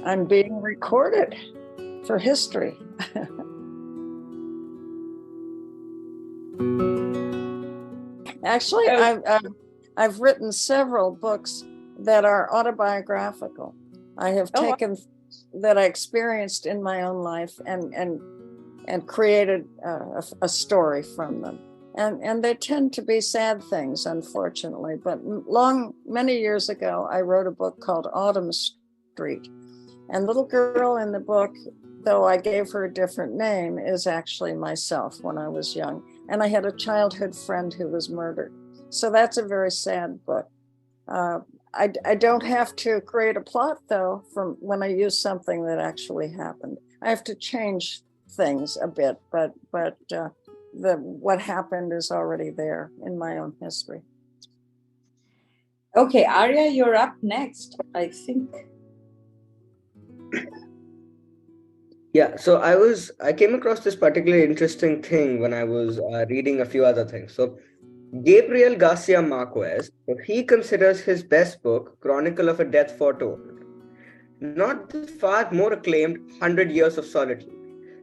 I'm being recorded for history. Actually, I've written several books that are autobiographical. I have taken that I experienced in my own life and created a story from them. And they tend to be sad things, unfortunately. But many years ago, I wrote a book called Autumn Street. And little girl in the book, though I gave her a different name, is actually myself when I was young. And I had a childhood friend who was murdered. So that's a very sad book. I don't have to create a plot, though, from when I use something that actually happened. I have to change things a bit, but what happened is already there in my own history. Okay, Arya, you're up next, I think. Yeah, so I came across this particularly interesting thing when I was reading a few other things. So Gabriel Garcia Marquez, he considers his best book, Chronicle of a Death Foretold, not the far more acclaimed 100 Years of Solitude.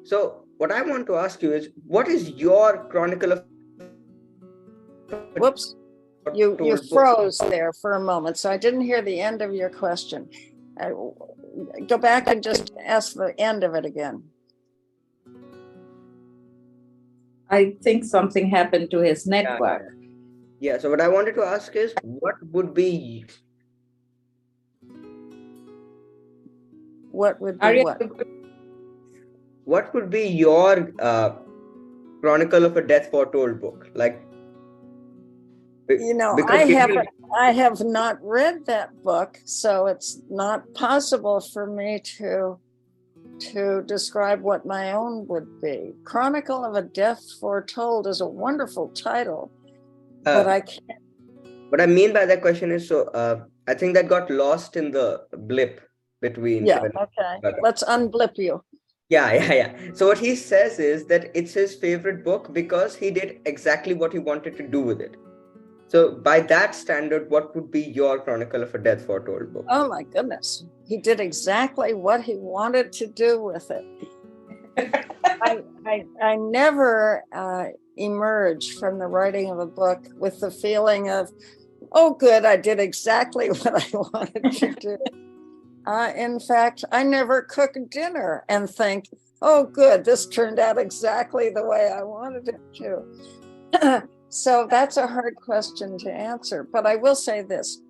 So what I want to ask you is, what is your Chronicle of... Whoops, you froze there for a moment, so I didn't hear the end of your question. Go back and just ask the end of it again. I think something happened to his network. Yeah, so what I wanted to ask is, what would be what? What would be your Chronicle of a Death Foretold book? Like, you know, I have not read that book, so it's not possible for me to describe what my own would be. Chronicle of a Death Foretold is a wonderful title, but I can't. What I mean by that question is, I think that got lost in the blip between... Yeah, okay. Let's unblip you. Yeah. So what he says is that it's his favorite book because he did exactly what he wanted to do with it. So by that standard, what would be your Chronicle of a Death Foretold book? Oh my goodness. He did exactly what he wanted to do with it. I never emerge from the writing of a book with the feeling of, oh good, I did exactly what I wanted to do. In fact, I never cook dinner and think, oh good, this turned out exactly the way I wanted it to. So that's a hard question to answer, but I will say this.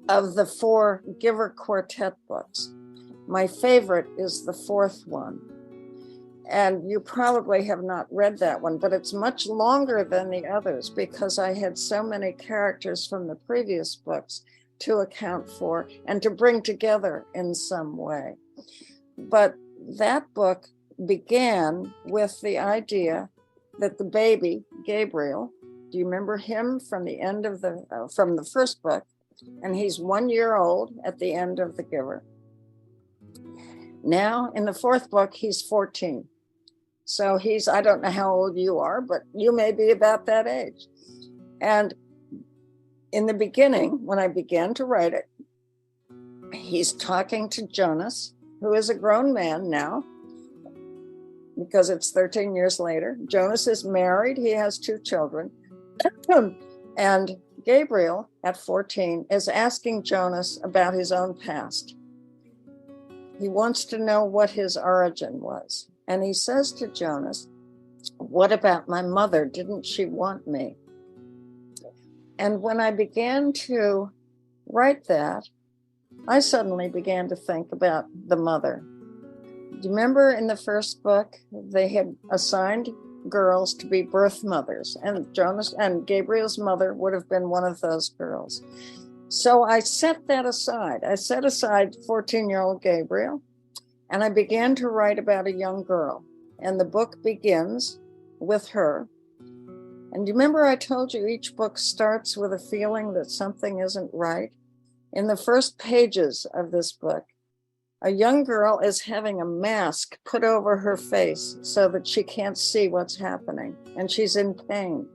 Of the 4 Giver Quartet books, my favorite is the 4th one. And you probably have not read that one, but it's much longer than the others because I had so many characters from the previous books to account for and to bring together in some way. But that book began with the idea that the baby, Gabriel, do you remember him from the end of from the first book? And he's 1 year old at the end of The Giver. Now in the 4th book, he's 14. So I don't know how old you are, but you may be about that age. And in the beginning, when I began to write it, he's talking to Jonas, who is a grown man now, because it's 13 years later. Jonas is married. He has 2 children. And Gabriel, at 14, is asking Jonas about his own past. He wants to know what his origin was. And he says to Jonas, what about my mother? Didn't she want me? And when I began to write that, I suddenly began to think about the mother. Do you remember in the first book, they had assigned girls to be birth mothers, and Jonas and Gabriel's mother would have been one of those girls. So I set that aside. I set aside 14-year-old Gabriel, and I began to write about a young girl. And the book begins with her. And you remember I told you each book starts with a feeling that something isn't right? In the first pages of this book, a young girl is having a mask put over her face so that she can't see what's happening, and she's in pain.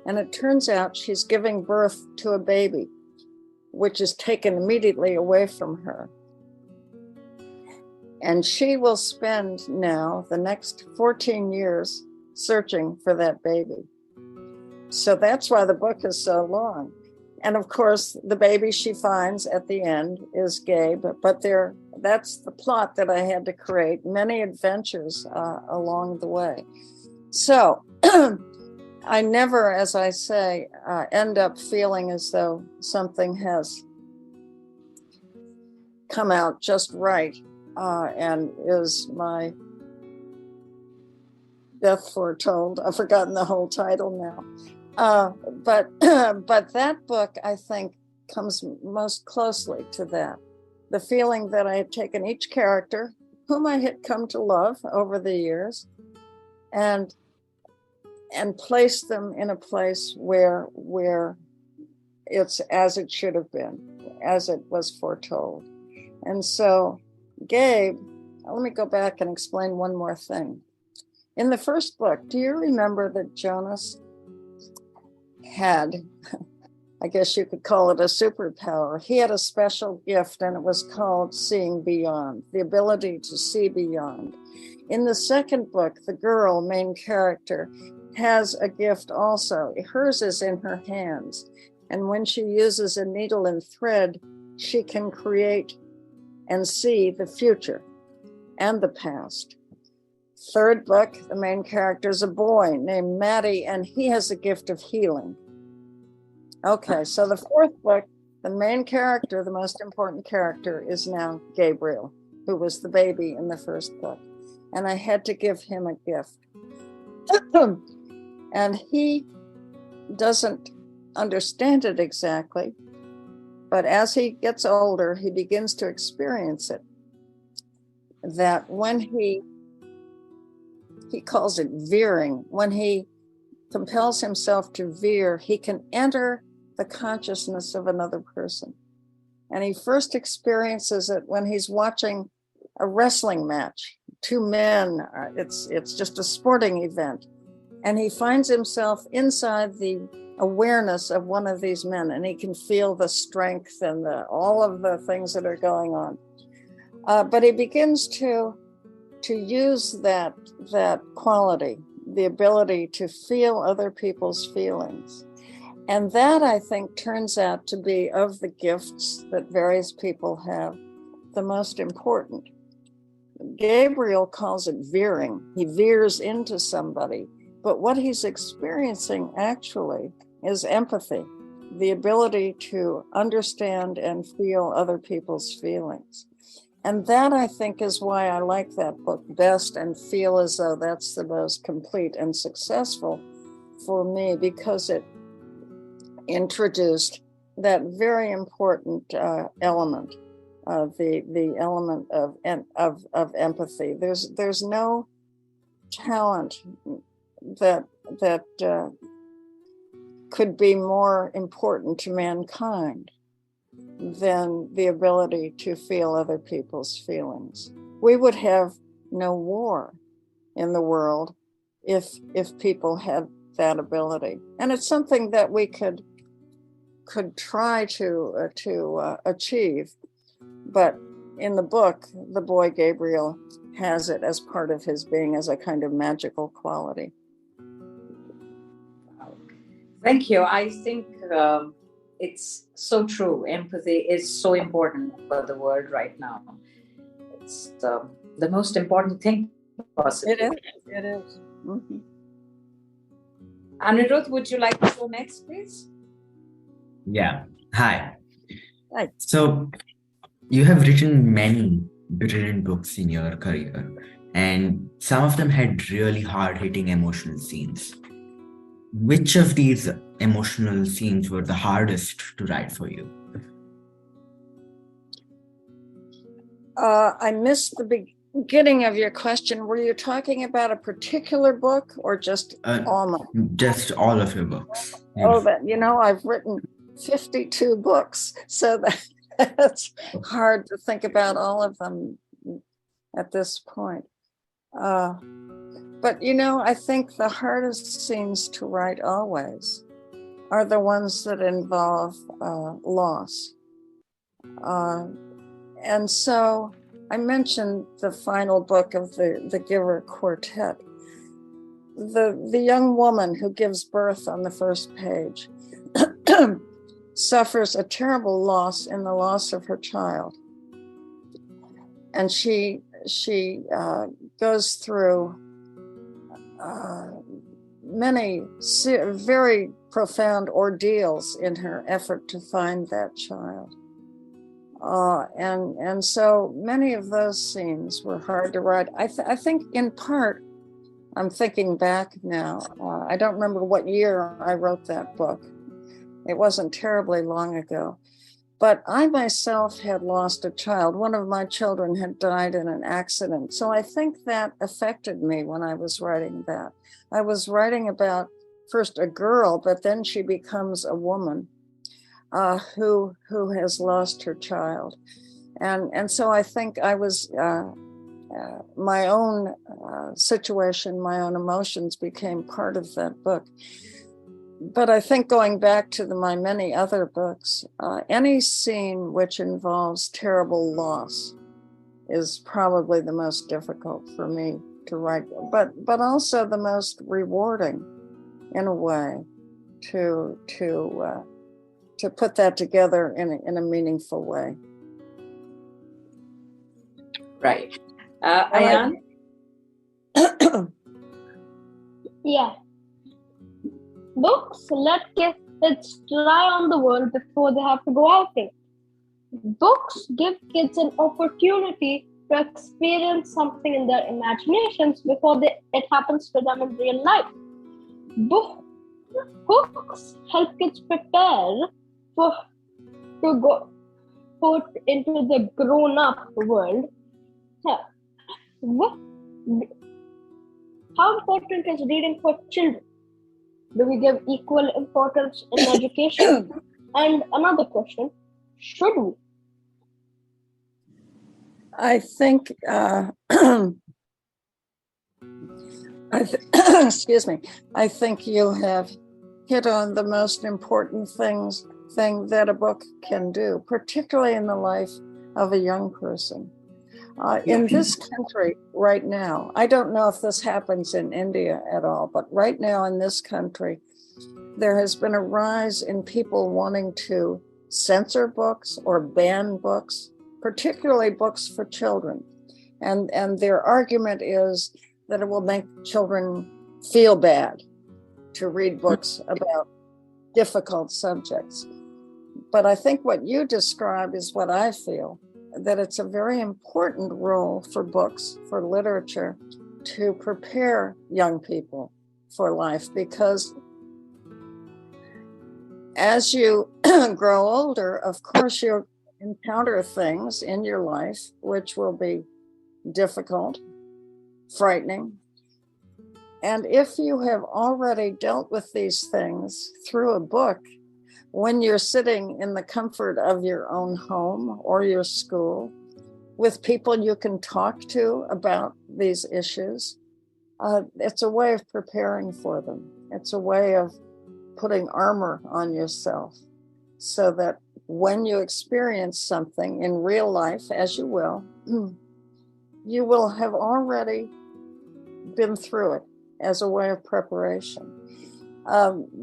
And it turns out she's giving birth to a baby, which is taken immediately away from her. And she will spend now the next 14 years searching for that baby. So that's why the book is so long. And of course, the baby she finds at the end is Gabe, but that's the plot that I had to create, many adventures along the way. So I never, as I say, end up feeling as though something has come out just right and is my death foretold. I've forgotten the whole title now. But that book, I think, comes most closely to that. The feeling that I had taken each character, whom I had come to love over the years, and placed them in a place where it's as it should have been, as it was foretold. And so, Gabe, let me go back and explain one more thing. In the first book, do you remember that Jonas had, I guess you could call it a superpower? He had a special gift, and it was called seeing beyond, the ability to see beyond. In the second book, the girl, main character, has a gift also. Hers is in her hands. And when she uses a needle and thread, she can create and see the future and the past. Third book, the main character is a boy named Matty, and he has a gift of healing. Okay, so the fourth book, the main character, the most important character, is now Gabriel, who was the baby in the first book. And I had to give him a gift. And he doesn't understand it exactly, but as he gets older, he begins to experience it. That when he calls it veering, when he compels himself to veer, he can enter the consciousness of another person. And he first experiences it when he's watching a wrestling match. Two men, it's just a sporting event. And he finds himself inside the awareness of one of these men, and he can feel the strength and all of the things that are going on. But he begins to use that quality, the ability to feel other people's feelings. And that, I think, turns out to be, of the gifts that various people have, the most important. Gabriel calls it veering. He veers into somebody. But what he's experiencing actually is empathy, the ability to understand and feel other people's feelings. And that, I think, is why I like that book best and feel as though that's the most complete and successful for me, because it introduced that very important element, the element of empathy. There's no talent that could be more important to mankind than the ability to feel other people's feelings. We would have no war in the world if people had that ability. And it's something that we could try to achieve. But in the book, the boy Gabriel has it as part of his being, as a kind of magical quality. Thank you. I think it's so true. Empathy is so important for the world right now. It's the most important thing possible. It is. Mm-hmm. Anirudh, would you like to go next, please? Yeah. Hi. Right. So you have written many brilliant books in your career, and some of them had really hard-hitting emotional scenes. Which of these emotional scenes were the hardest to write for you? I missed the beginning of your question. Were you talking about a particular book or just all of them? Just all of your books. Oh, I've written 52 books, so that's hard to think about all of them at this point. But, I think the hardest scenes to write always are the ones that involve loss. And so I mentioned the final book of the Giver Quartet. The young woman who gives birth on the first page suffers a terrible loss in the loss of her child. And she goes through many very profound ordeals in her effort to find that child. And so many of those scenes were hard to write. I think in part, I'm thinking back now, I don't remember what year I wrote that book. It wasn't terribly long ago. But I myself had lost a child. One of my children had died in an accident. So I think that affected me when I was writing that. I was writing about first a girl, but then she becomes a woman who has lost her child. And so I think I was, my own situation, my own emotions became part of that book. But I think going back to my many other books, any scene which involves terrible loss is probably the most difficult for me to write, but also the most rewarding in a way to put that together in a meaningful way. Right. Ayan? Yeah. Books let kids try on the world before they have to go outing. Books give kids an opportunity to experience something in their imaginations before it happens to them in real life. Books help kids prepare to go put into the grown-up world. How important is reading for children? Do we give equal importance in education? And another question, should we? I think, excuse me, I think you have hit on the most important thing that a book can do, particularly in the life of a young person. In this country right now, I don't know if this happens in India at all, but right now in this country, there has been a rise in people wanting to censor books or ban books, particularly books for children. And their argument is that it will make children feel bad to read books about difficult subjects. But I think what you describe is what I feel, that it's a very important role for books, for literature, to prepare young people for life, because as you grow older, of course, you'll encounter things in your life which will be difficult, frightening. And if you have already dealt with these things through a book, when you're sitting in the comfort of your own home or your school with people you can talk to about these issues, it's a way of preparing for them. It's a way of putting armor on yourself so that when you experience something in real life, as you will have already been through it as a way of preparation.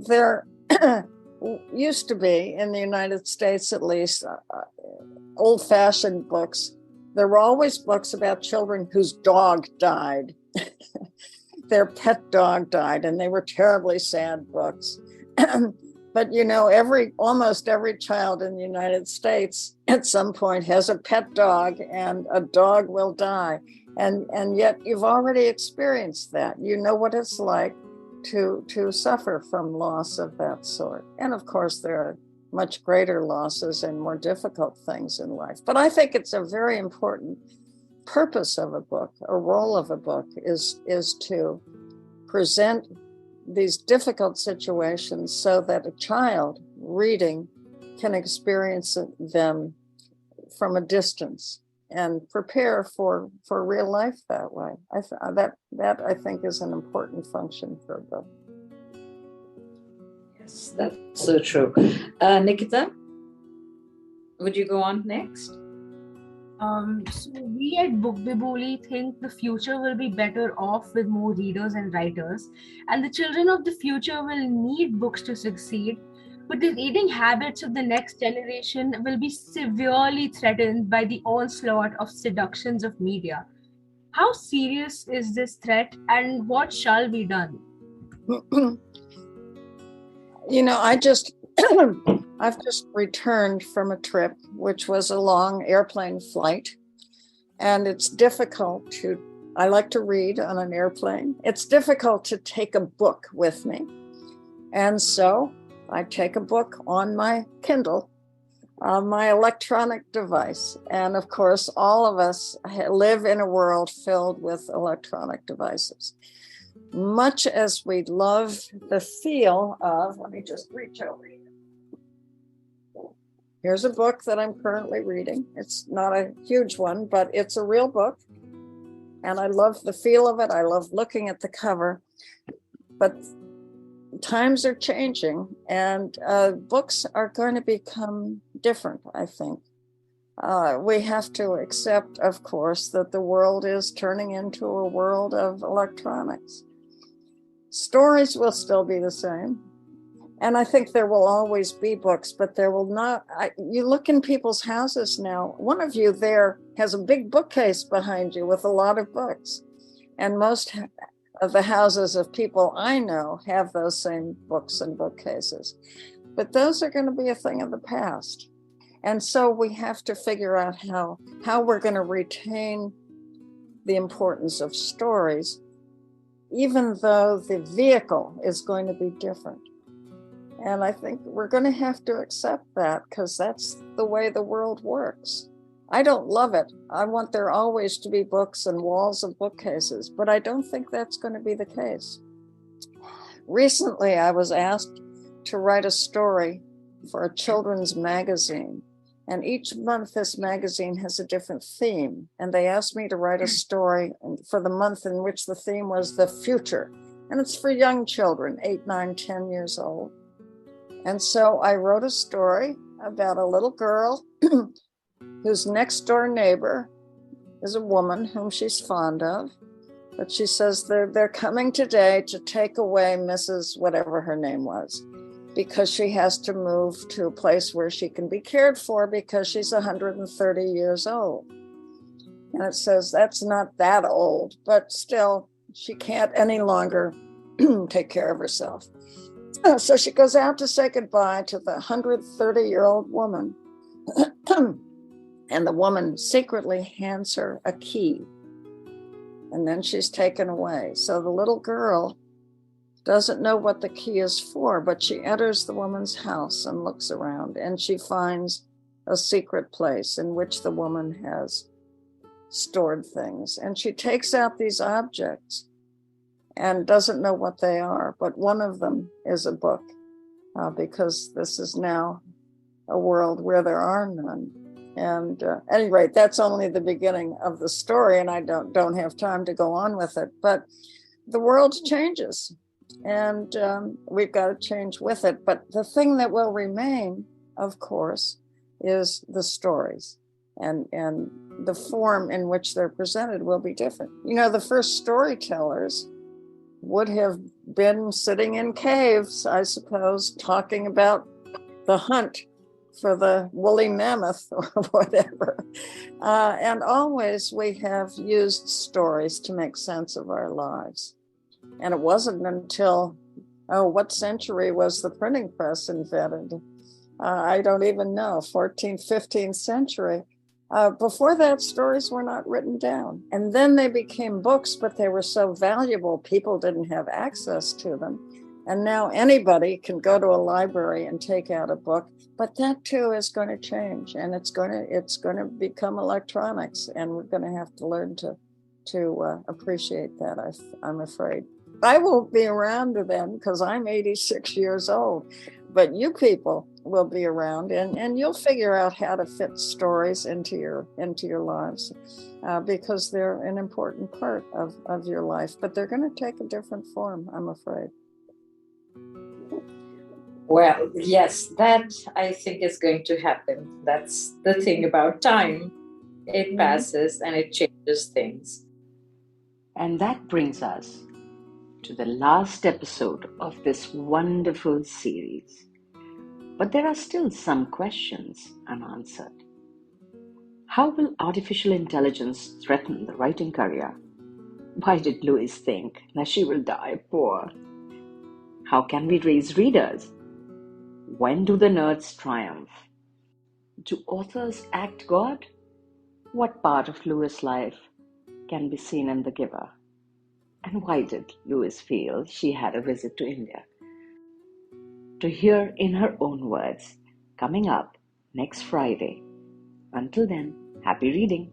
There used to be, in the United States at least, old-fashioned books. There were always books about children whose dog died. Their pet dog died, and they were terribly sad books. But you know, almost every child in the United States at some point has a pet dog, and a dog will die. And yet you've already experienced that. You know what it's like to suffer from loss of that sort. And of course, there are much greater losses and more difficult things in life. But I think it's a very important purpose of a book, a role of a book is to present these difficult situations so that a child reading can experience them from a distance and prepare for real life that way. That I think is an important function for a book. Yes, that's so true. Nikita, would you go on next? So we at Bookbibuli think the future will be better off with more readers and writers, and the children of the future will need books to succeed. But the reading habits of the next generation will be severely threatened by the onslaught of seductions of media. How serious is this threat, and what shall be done? I've just returned from a trip, which was a long airplane flight. And it's difficult I like to read on an airplane. It's difficult to take a book with me. And so I take a book on my Kindle, on my electronic device. And of course, all of us live in a world filled with electronic devices. Much as we love the feel of, let me just reach over here. Here's a book that I'm currently reading. It's not a huge one, but it's a real book. And I love the feel of it. I love looking at the cover. But times are changing, and books are going to become different, I think. We have to accept, of course, that the world is turning into a world of electronics. Stories will still be the same. And I think there will always be books, but there will not. You look in people's houses now, one of you there has a big bookcase behind you with a lot of books. And most of the houses of people I know have those same books and bookcases. But those are going to be a thing of the past. And so we have to figure out how we're going to retain the importance of stories, even though the vehicle is going to be different. And I think we're going to have to accept that, because that's the way the world works. I don't love it. I want there always to be books and walls of bookcases, but I don't think that's going to be the case. Recently, I was asked to write a story for a children's magazine. And each month, this magazine has a different theme. And they asked me to write a story for the month in which the theme was the future. And it's for young children, 8, 9, 10 years old. And so I wrote a story about a little girl whose next door neighbor is a woman whom she's fond of. But she says they're coming today to take away Mrs. whatever her name was, because she has to move to a place where she can be cared for because she's 130 years old. And it says that's not that old, but still she can't any longer take care of herself. So she goes out to say goodbye to the 130-year-old woman. And the woman secretly hands her a key. And then she's taken away. So the little girl doesn't know what the key is for, but she enters the woman's house and looks around, and she finds a secret place in which the woman has stored things. And she takes out these objects and doesn't know what they are, but one of them is a book, because this is now a world where there are none. And at any rate, that's only the beginning of the story, and I don't have time to go on with it. But the world changes, and we've got to change with it. But the thing that will remain, of course, is the stories, and the form in which they're presented will be different. You know, the first storytellers would have been sitting in caves, I suppose, talking about the hunt for the woolly mammoth or whatever. And always we have used stories to make sense of our lives. And it wasn't until, what century was the printing press invented? I don't even know, 14th, 15th century. Before that, stories were not written down. And then they became books, but they were so valuable, people didn't have access to them. And now anybody can go to a library and take out a book, but that too is going to change, and it's going to become electronics, and we're going to have to learn to appreciate that. I'm afraid I won't be around then because I'm 86 years old, but you people will be around, and you'll figure out how to fit stories into your lives, because they're an important part of your life, but they're going to take a different form, I'm afraid. Well, yes, that I think is going to happen. That's the thing about time. It passes and it changes things. And that brings us to the last episode of this wonderful series. But there are still some questions unanswered. How will artificial intelligence threaten the writing career? Why did Lois think that she will die poor? How can we raise readers? When do the nerds triumph? Do authors act God? What part of Lois' life can be seen in The Giver? And why did Lois feel she had a visit to India? To hear in her own words, coming up next Friday. Until then, happy reading.